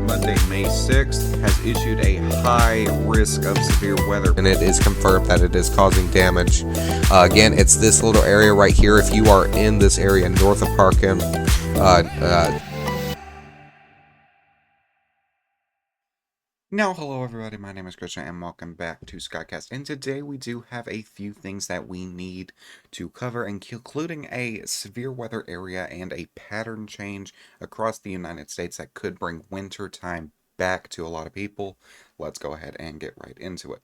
Monday, May 6th, has issued a high risk of severe weather, and it is confirmed that it is causing damage. Again, it's this little area right here. If you are in this area north of Parkham, Now, hello everybody, my name is Christian and welcome back to Skycast, and today we do have a few things that we need to cover, including a severe weather area and a pattern change across the United States that could bring winter time back to a lot of people. Let's go ahead and get right into it.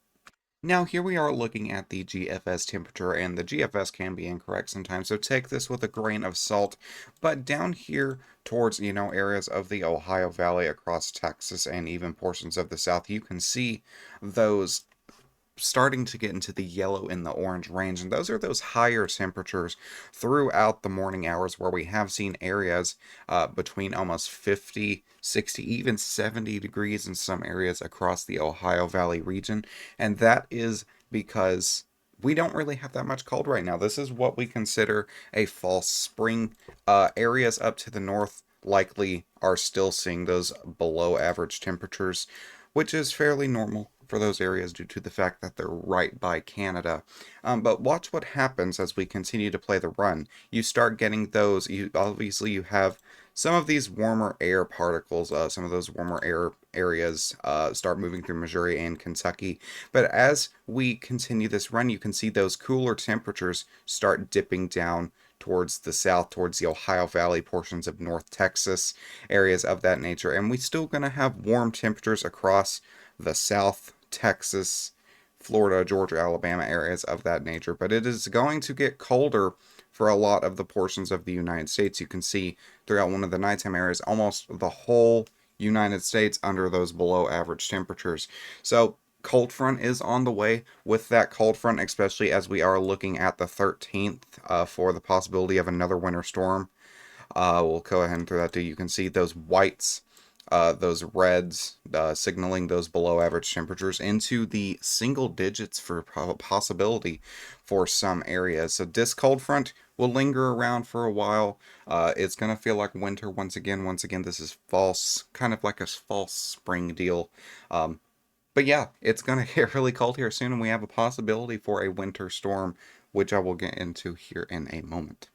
Now here we are looking at the GFS temperature, and the GFS can be incorrect sometimes, so take this with a grain of salt. But down here towards, areas of the Ohio Valley across Texas and even portions of the South, you can see those starting to get into the yellow and the orange range, and those are those higher temperatures throughout the morning hours where we have seen areas between almost 50, 60, even 70 degrees in some areas across the Ohio Valley region, and that is because we don't really have that much cold right now. This is what we consider a false spring. Areas up to the north likely are still seeing those below average temperatures, which is fairly normal for those areas due to the fact that they're right by Canada. But watch what happens as we continue to play the run. You start getting those, obviously you have some of these warmer air particles, some of those warmer air areas start moving through Missouri and Kentucky. But as we continue this run, you can see those cooler temperatures start dipping down towards the south, towards the Ohio Valley, portions of North Texas, areas of that nature. And we're still going to have warm temperatures across the South, Texas, Florida, Georgia, Alabama, areas of that nature. But it is going to get colder for a lot of the portions of the United States. You can see throughout one of the nighttime areas, almost the whole United States under those below average temperatures. So cold front is on the way. With that cold front, especially as we are looking at the 13th for the possibility of another winter storm, we'll go ahead and throw that to you. You can see those whites, those reds, signaling those below average temperatures into the single digits for possibility for some areas. So this cold front will linger around for a while. It's going to feel like winter once again. Once again, this is false, kind of like a false spring deal. But yeah, it's going to get really cold here soon, and we have a possibility for a winter storm, which I will get into here in a moment.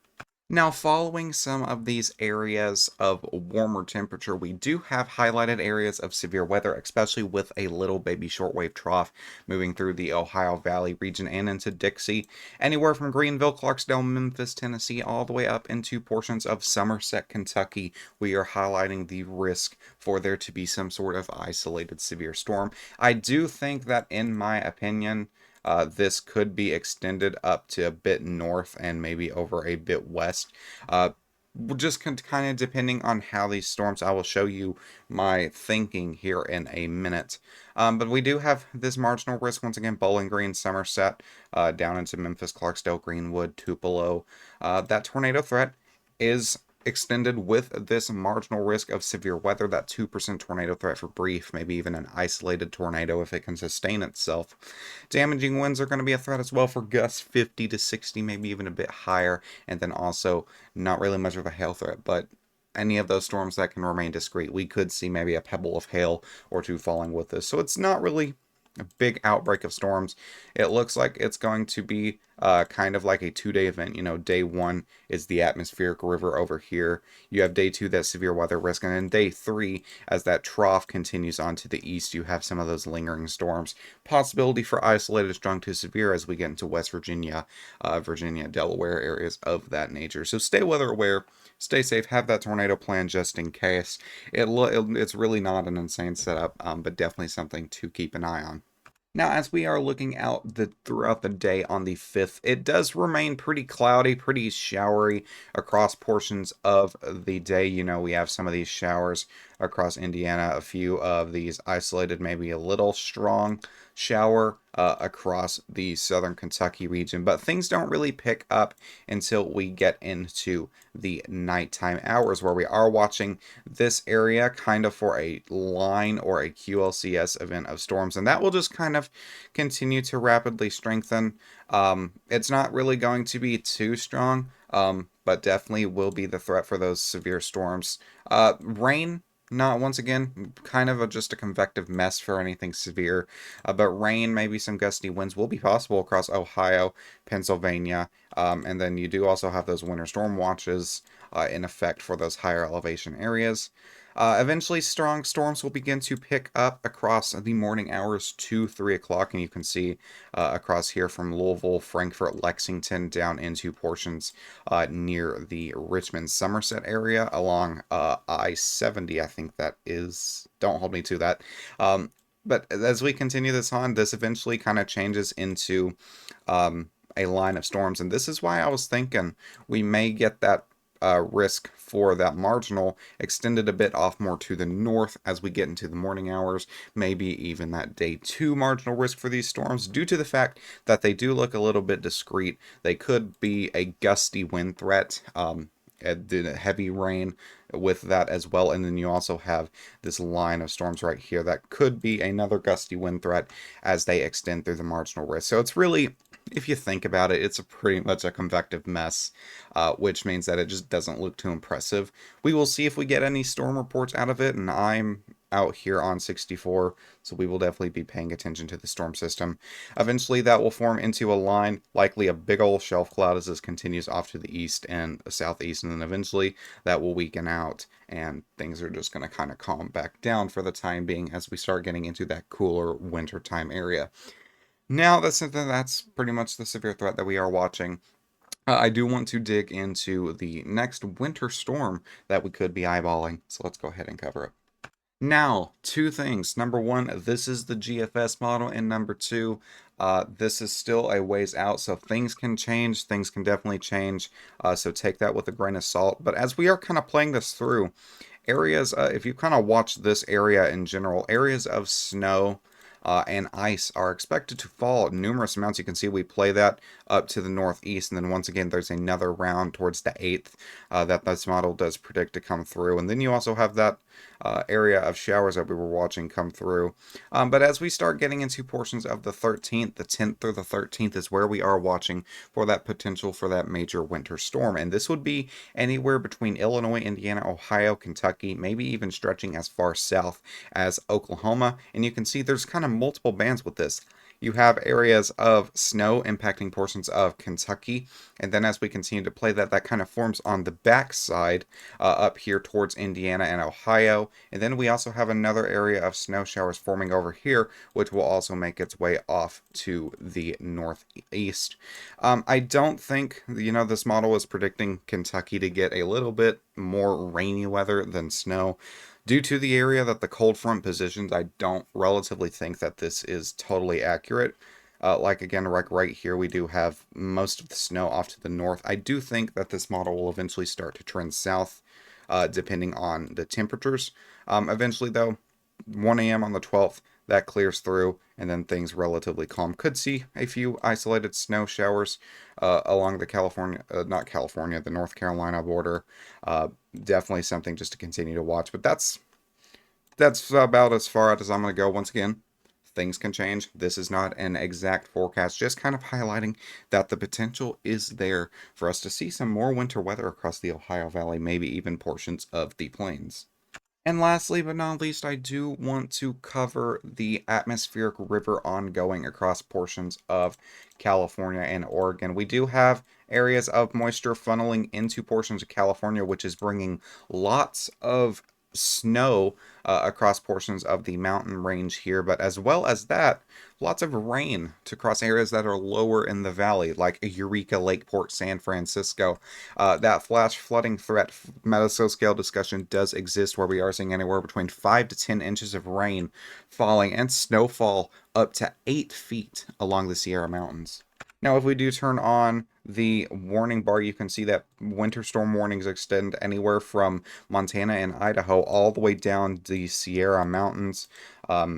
Now, following some of these areas of warmer temperature, we do have highlighted areas of severe weather, especially with a little baby shortwave trough moving through the Ohio Valley region and into Dixie, anywhere from Greenville, Clarksdale, Memphis, Tennessee, all the way up into portions of Somerset, Kentucky. We are highlighting the risk for there to be some sort of isolated severe storm. I do think that, in my opinion, this could be extended up to a bit north and maybe over a bit west. Just kind of depending on how these storms, I will show you my thinking here in a minute. But we do have this marginal risk, once again, Bowling Green, Somerset, down into Memphis, Clarksdale, Greenwood, Tupelo. That tornado threat is extended with this marginal risk of severe weather, that 2% tornado threat for brief, maybe even an isolated tornado if it can sustain itself. Damaging winds are going to be a threat as well for gusts 50 to 60, maybe even a bit higher, and then also not really much of a hail threat, but any of those storms that can remain discreet. We could see maybe a pebble of hail or two falling with this, so it's not really a big outbreak of storms. It looks like it's going to be kind of like a 2-day event. Day one is the atmospheric river over here. You have day two, that severe weather risk. And then day three, as that trough continues on to the east, you have some of those lingering storms. Possibility for isolated strong to severe as we get into West Virginia, Virginia, Delaware, areas of that nature. So stay weather aware. Stay safe. Have that tornado plan just in case. It's really not an insane setup, but definitely something to keep an eye on. Now, as we are looking out throughout the day on the 5th, it does remain pretty cloudy, pretty showery across portions of the day. We have some of these showers across Indiana, a few of these isolated, maybe a little strong shower across the southern Kentucky region, but things don't really pick up until we get into the nighttime hours, where we are watching this area kind of for a line or a QLCS event of storms, and that will just kind of continue to rapidly strengthen. It's not really going to be too strong, but definitely will be the threat for those severe storms. Rain Not once again, kind of just a convective mess for anything severe. But rain, maybe some gusty winds will be possible across Ohio, Pennsylvania, and then you do also have those winter storm watches in effect for those higher elevation areas. Eventually, strong storms will begin to pick up across the morning hours to 3 o'clock, and you can see across here from Louisville, Frankfort, Lexington, down into portions near the Richmond Somerset area along I-70, I think that is. Don't hold me to that. But as we continue this on, this eventually kind of changes into a line of storms, and this is why I was thinking we may get that risk for that marginal extended a bit off more to the north as we get into the morning hours, maybe even that day 2 marginal risk for these storms due to the fact that they do look a little bit discreet. They could be a gusty wind threat, heavy rain with that as well, and then you also have this line of storms right here that could be another gusty wind threat as they extend through the marginal risk. So it's really, if you think about it, it's a pretty much a convective mess, which means that it just doesn't look too impressive. We will see if we get any storm reports out of it, and I'm out here on 64, so we will definitely be paying attention to the storm system. Eventually, that will form into a line, likely a big old shelf cloud as this continues off to the east and southeast, and then eventually that will weaken out, and things are just going to kind of calm back down for the time being as we start getting into that cooler wintertime area. Now, that's pretty much the severe threat that we are watching. I do want to dig into the next winter storm that we could be eyeballing, so let's go ahead and cover it. Now, two things. Number one, this is the GFS model, and number two, this is still a ways out, so things can change. Things can definitely change, so take that with a grain of salt. But as we are kind of playing this through, areas, if you kind of watch this area in general, areas of snow and ice are expected to fall numerous amounts. You can see we play that up to the northeast, and then once again, there's another round towards the 8th that this model does predict to come through. And then you also have that area of showers that we were watching come through. But as we start getting into portions of the 13th, the 10th through the 13th is where we are watching for that potential for that major winter storm. And this would be anywhere between Illinois, Indiana, Ohio, Kentucky, maybe even stretching as far south as Oklahoma. And you can see there's kind of multiple bands with this. You have areas of snow impacting portions of Kentucky, and then as we continue to play that, that kind of forms on the backside up here towards Indiana and Ohio. And then we also have another area of snow showers forming over here, which will also make its way off to the northeast. I don't think, this model is predicting Kentucky to get a little bit more rainy weather than snow. Due to the area that the cold front positions, I don't relatively think that this is totally accurate. Like again, like right here, we do have most of the snow off to the north. I do think that this model will eventually start to trend south, depending on the temperatures. Eventually, though, 1 a.m. on the 12th, that clears through, and then things relatively calm. Could see a few isolated snow showers along the not California, the North Carolina border. Definitely something just to continue to watch. But that's about as far out as I'm going to go. Once again, things can change. This is not an exact forecast, just kind of highlighting that the potential is there for us to see some more winter weather across the Ohio Valley, maybe even portions of the plains. And lastly, but not least, I do want to cover the atmospheric river ongoing across portions of California and Oregon. We do have areas of moisture funneling into portions of California, which is bringing lots of snow across portions of the mountain range here, but as well as that, lots of rain to cross areas that are lower in the valley, like Eureka, Lakeport, San Francisco. That flash flooding threat mesoscale discussion does exist, where we are seeing anywhere between 5 to 10 inches of rain falling and snowfall up to 8 feet along the Sierra Mountains. Now, if we do turn on the warning bar, you can see that winter storm warnings extend anywhere from Montana and Idaho all the way down the Sierra Mountains,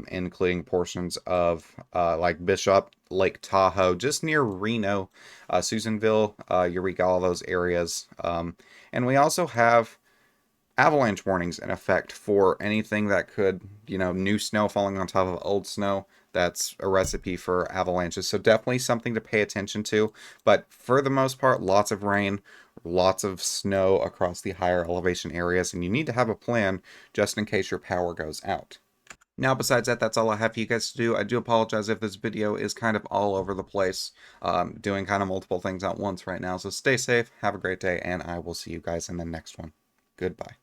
including portions of like Bishop, Lake Tahoe, just near Reno, Susanville, Eureka, all those areas. And we also have avalanche warnings in effect for anything that could, new snow falling on top of old snow. that's a recipe for avalanches. So definitely something to pay attention to. But for the most part, lots of rain, lots of snow across the higher elevation areas, and you need to have a plan just in case your power goes out. Now, besides that, that's all I have for you guys to do. I do apologize if this video is kind of all over the place, doing kind of multiple things at once right now. So stay safe, have a great day, and I will see you guys in the next one. Goodbye.